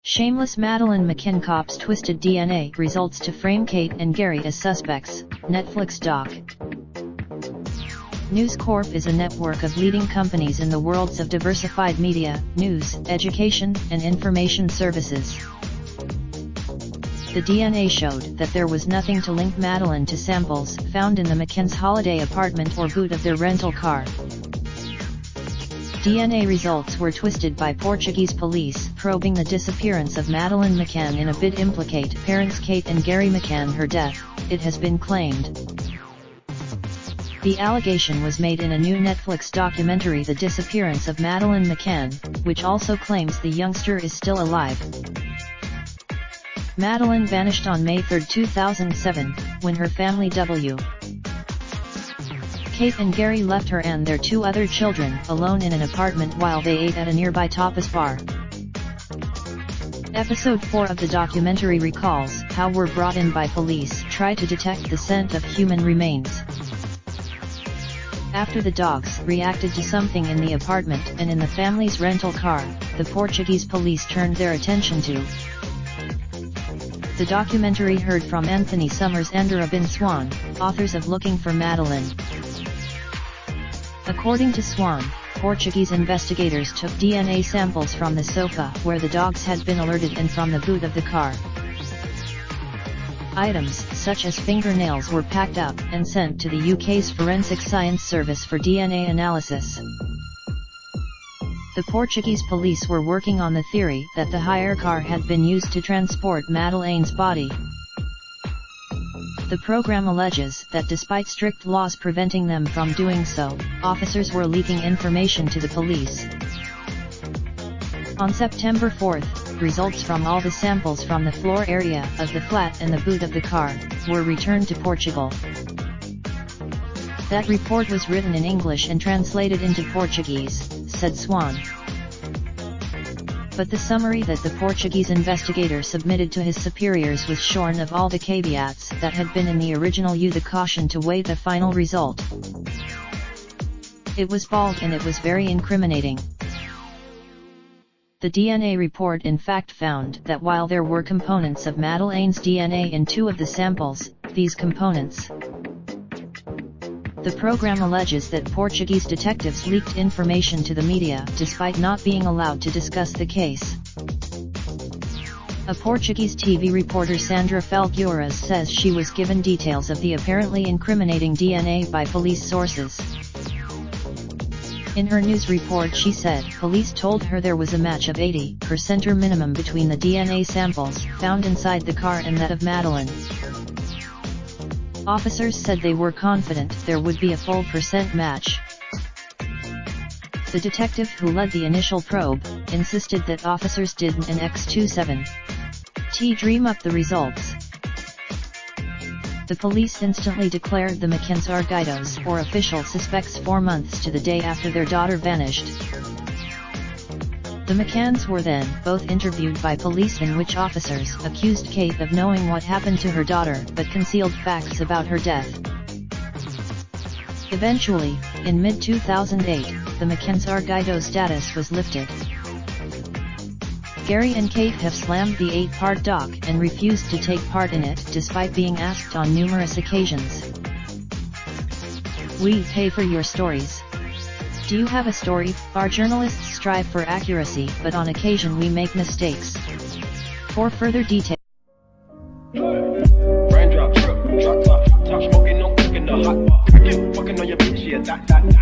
Shameless Madeleine McCann cops twisted DNA results to frame Kate and Gerry as suspects, Netflix doc. News Corp is a network of leading companies in the worlds of diversified media, news, education, and information services. The DNA showed that there was nothing to link Madeleine to samples found in the McCann's holiday apartment or boot of their rental car. DNA results were twisted by Portuguese police probing the disappearance of Madeleine McCann in a bid implicate parents Kate and Gerry McCann. Her death, it has been claimed. The allegation was made in a new Netflix documentary, The Disappearance of Madeleine McCann, which also claims the youngster is still alive. Madeleine vanished on May 3, 2007, when her family W. Kate and Gerry left her and their two other children alone in an apartment while they ate at a nearby tapas bar. Episode 4 of the documentary recalls how were brought in by police try to detect the scent of human remains. After the dogs reacted to something in the apartment and in the family's rental car, the Portuguese police turned their attention to. The documentary heard from Anthony Summers and Robin Swan, authors of Looking for Madeleine. According to Swan, Portuguese investigators took DNA samples from the sofa where the dogs had been alerted and from the boot of the car. Items such as fingernails were packed up and sent to the UK's Forensic Science Service for DNA analysis. The Portuguese police were working on the theory that the hire car had been used to transport Madeleine's body. The program alleges that despite strict laws preventing them from doing so, officers were leaking information to the police. On September 4, results from all the samples from the floor area of the flat and the boot of the car were returned to Portugal. That report was written in English and translated into Portuguese, said Swan. But the summary that the Portuguese investigator submitted to his superiors was shorn of all the caveats that had been in the original, the caution to weigh the final result. It was bald and it was very incriminating. The DNA report in fact found that while there were components of Madeleine's DNA in two of the samples, these components. The program alleges that Portuguese detectives leaked information to the media despite not being allowed to discuss the case. A Portuguese TV reporter, Sandra Felgueiras, says she was given details of the apparently incriminating DNA by police sources. In her news report she said police told her there was a match of 80% or minimum between the DNA samples found inside the car and that of Madeleine. Officers said they were confident there would be a full percent match. The detective who led the initial probe insisted that officers didn't an X27 dream up the results. The police instantly declared the McCanns Argidos or official suspects 4 months to the day after their daughter vanished. The McCanns were then both interviewed by police in which officers accused Kate of knowing what happened to her daughter but concealed facts about her death. Eventually, in mid-2008, the McCanns Argido status was lifted. Gerry and Kate have slammed the 8-part doc and refused to take part in it despite being asked on numerous occasions. We pay for your stories. Do you have a story? Our journalists strive for accuracy, but on occasion we make mistakes. For further details. Raindrop, drip, drop top, top smoking, no cooking the hot bar. Fucking on your bitch, yeah, that.